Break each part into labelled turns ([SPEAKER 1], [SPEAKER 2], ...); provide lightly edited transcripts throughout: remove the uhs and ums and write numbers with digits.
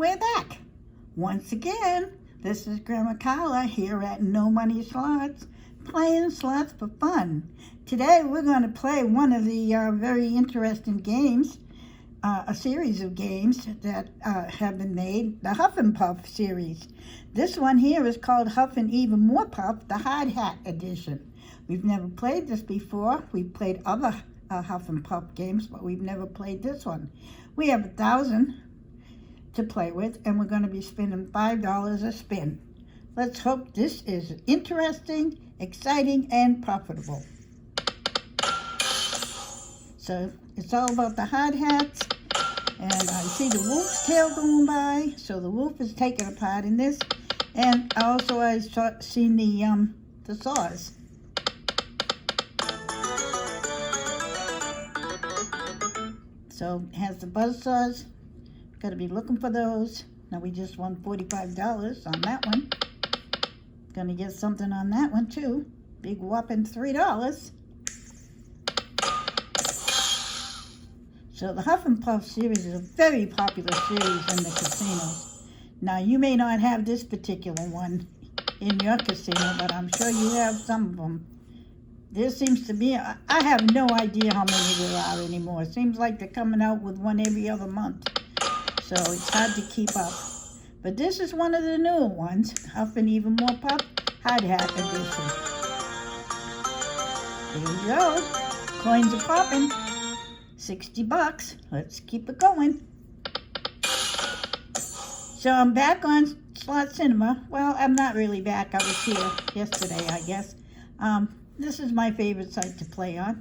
[SPEAKER 1] we're back. Once again, this is Grandma Carla here at No Money Slots, playing slots for fun. Today we're going to play one of the very interesting games, a series of games that have been made, the Huff and Puff series. This one here is called Huff and Even More Puff, the Hard Hat Edition. We've never played this before. We've played other Huff and Puff games, but we've never played this one. We have 1,000 to play with, and we're going to be spending $5 a spin. Let's hope this is interesting, exciting, and profitable. So it's all about the hard hats, and I see the wolf's tail going by, so the wolf is taking a part in this, and also I've seen the saws. So it has the buzz saws. Got to be looking for those. Now we just won $45 on that one. Gonna get something on that one too. Big whopping $3. So the Huff and Puff series is a very popular series in the casinos. Now you may not have this particular one in your casino, but I'm sure you have some of them. There seems to be, I have no idea how many there are anymore. It seems like they're coming out with one every other month. So it's hard to keep up. But this is one of the newer ones, Huff and Even More Puff Hard Hat Edition. There we go. Coins are popping. $60. Let's keep it going. So I'm back on Slot Cinema. Well, I'm not really back. I was here yesterday, I guess. This is my favorite site to play on.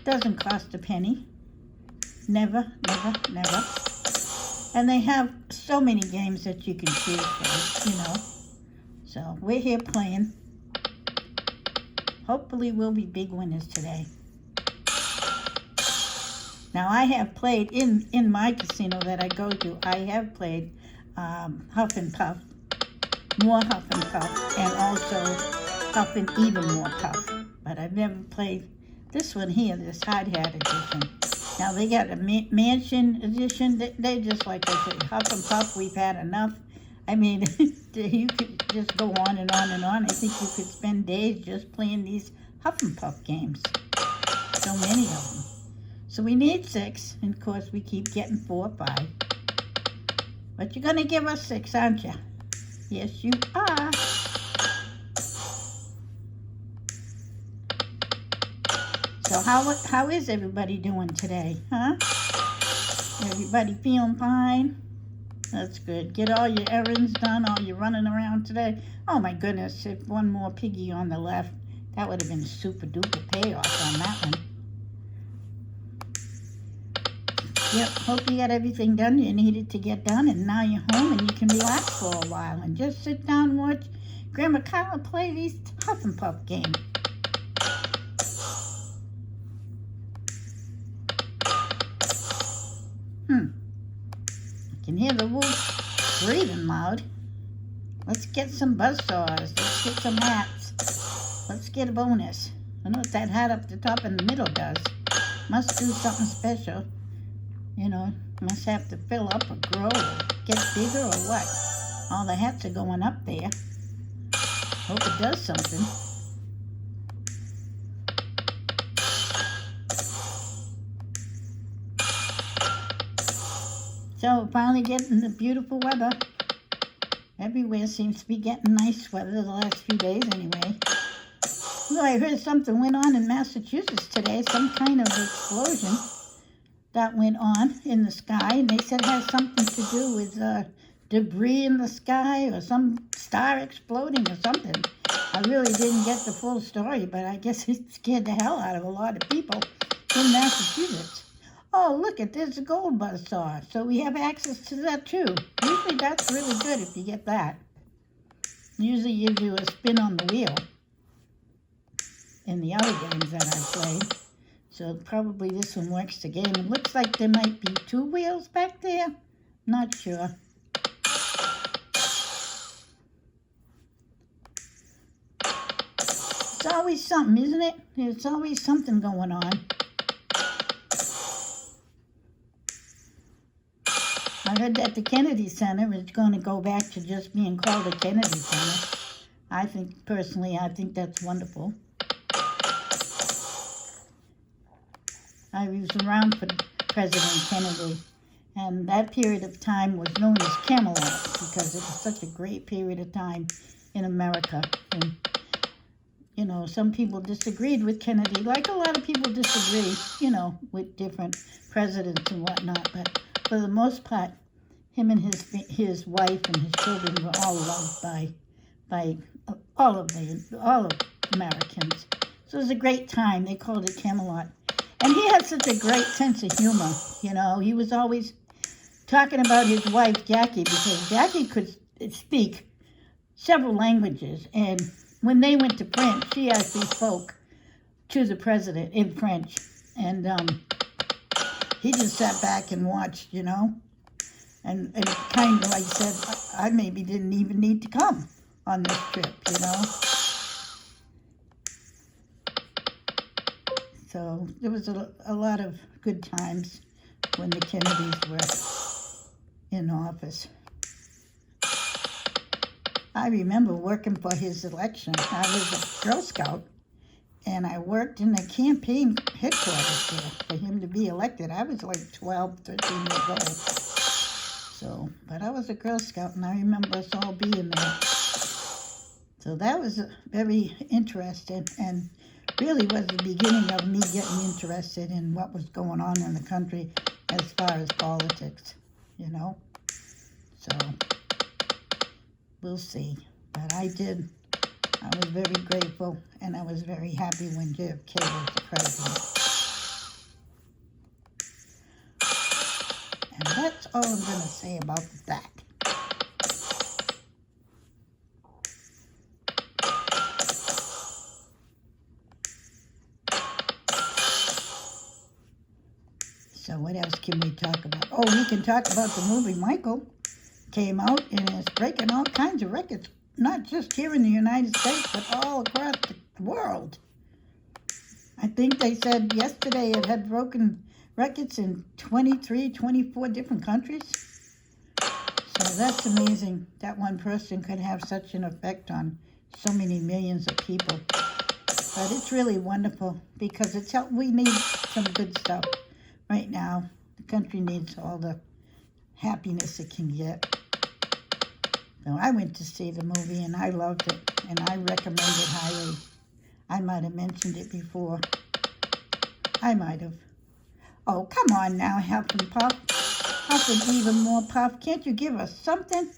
[SPEAKER 1] Doesn't cost a penny. Never, never, never. And they have so many games that you can choose from, you know. So we're here playing. Hopefully we'll be big winners today. Now I have played in my casino that I go to, I have played Huff and Puff, more Huff and Puff, and also Huff and Even More Puff. But I've never played this one here, this Hard Hat Edition. Now they got a mansion edition. They just, like I said, Huff and Puff, we've had enough. I mean, you could just go on and on and on. I think you could spend days just playing these Huff and Puff games. So many of them. So we need 6, and of course we keep getting 4 or 5. But you're gonna give us 6, aren't you? Yes, you are. So how is everybody doing today, huh? Everybody feeling fine? That's good. Get all your errands done, all your running around today. Oh my goodness, if one more piggy on the left, that would have been super duper payoff on that one. Yep, hope you got everything done you needed to get done, and now you're home and you can relax for a while and just sit down and watch Grandma Carla play these Huff and Puff games. I can hear the wolf breathing loud. Let's get some buzzsaws. Let's get some hats. Let's get a bonus. I know what that hat up the top in the middle does. Must do something special. You know, must have to fill up or grow or get bigger or what. All the hats are going up there. Hope it does something. So finally getting the beautiful weather. Everywhere seems to be getting nice weather the last few days anyway. Well, I heard something went on in Massachusetts today, some kind of explosion that went on in the sky, and they said it has something to do with debris in the sky or some star exploding or something. I really didn't get the full story, but I guess it scared the hell out of a lot of people in Massachusetts. Oh, look at there's a gold buzzsaw, so we have access to that too. Usually that's really good if you get that. Usually you do a spin on the wheel in the other games that I've played. So probably this one works the game. It looks like there might be 2 wheels back there. Not sure. It's always something, isn't it? There's always something going on. I heard that the Kennedy Center is going to go back to just being called the Kennedy Center. Personally, I think that's wonderful. I was around for President Kennedy, and that period of time was known as Camelot because it was such a great period of time in America. And, you know, some people disagreed with Kennedy, like a lot of people disagree, you know, with different presidents and whatnot. But for the most part, him and his wife and his children were all loved by all of Americans. So it was a great time. They called it Camelot. And he had such a great sense of humor. You know, he was always talking about his wife, Jackie, because Jackie could speak several languages. And when they went to France, she actually spoke to the president in French. And he just sat back and watched, you know. And kind of like said, I maybe didn't even need to come on this trip, you know. So there was a lot of good times when the Kennedys were in office. I remember working for his election. I was a Girl Scout, and I worked in the campaign headquarters there for him to be elected. I was like 12, 13 years old. So, but I was a Girl Scout, and I remember us all being there. So that was very interesting, and really was the beginning of me getting interested in what was going on in the country as far as politics, you know. So we'll see. But I was very grateful, and I was very happy when JFK was the president. And that's all I'm going to say about that. So what else can we talk about? Oh, we can talk about the movie Michael. Came out and is breaking all kinds of records, not just here in the United States, but all across the world. I think they said yesterday it had broken records in 23, 24 different countries. So that's amazing that one person could have such an effect on so many millions of people. But it's really wonderful because we need some good stuff right now. The country needs all the happiness it can get. So I went to see the movie and I loved it, and I recommend it highly. I might have mentioned it before. I might have. Oh, come on now, Huff and Puff. Huff and even more Puff. Can't you give us something?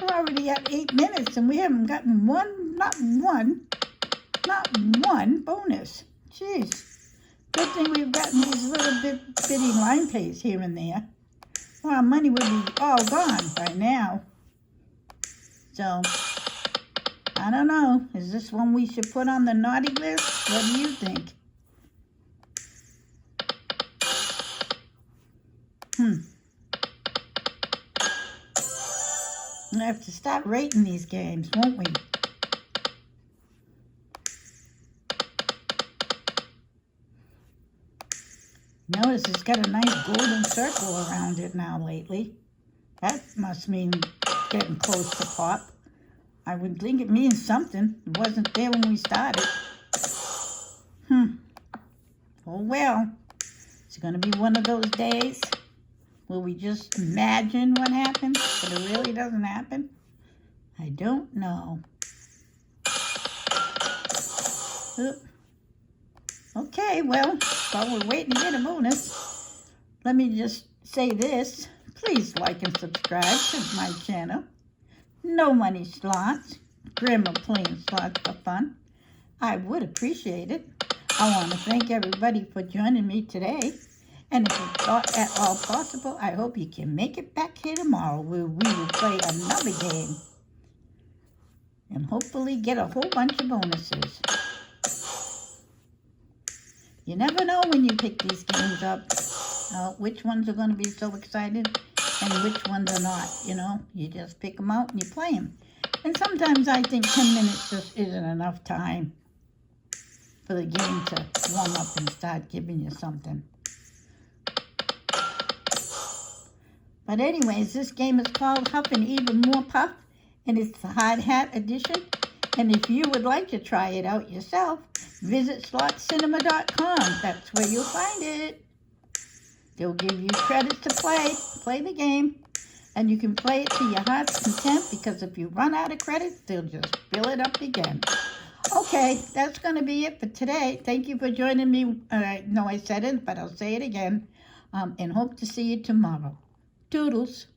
[SPEAKER 1] We're already at 8 minutes and we haven't gotten not one bonus. Jeez. Good thing we've gotten these little bitty line pays here and there. Well, our money would be all gone by now. So, I don't know. Is this one we should put on the naughty list? What do you think? We'll have to stop rating these games, won't we? Notice it's got a nice golden circle around it now lately. That must mean getting close to pop. I would think it means something. It wasn't there when we started. Oh well. It's going to be one of those days. Will we just imagine what happens, but it really doesn't happen? I don't know. Okay, well, while we're waiting to get a bonus, let me just say this. Please like and subscribe to my channel. No money slots. Grandma playing slots for fun. I would appreciate it. I want to thank everybody for joining me today. And if it's at all possible, I hope you can make it back here tomorrow where we will play another game. And hopefully get a whole bunch of bonuses. You never know when you pick these games up, which ones are going to be so excited and which ones are not, you know. You just pick them out and you play them. And sometimes I think 10 minutes just isn't enough time for the game to warm up and start giving you something. But anyways, this game is called Huff and Even More Puff, and it's the Hard Hat edition. And if you would like to try it out yourself, visit slotcinema.com. That's where you'll find it. They'll give you credits to play the game, and you can play it to your heart's content, because if you run out of credits, they'll just fill it up again. Okay, that's going to be it for today. Thank you for joining me. No, I said it, but I'll say it again, and hope to see you tomorrow. Toodles.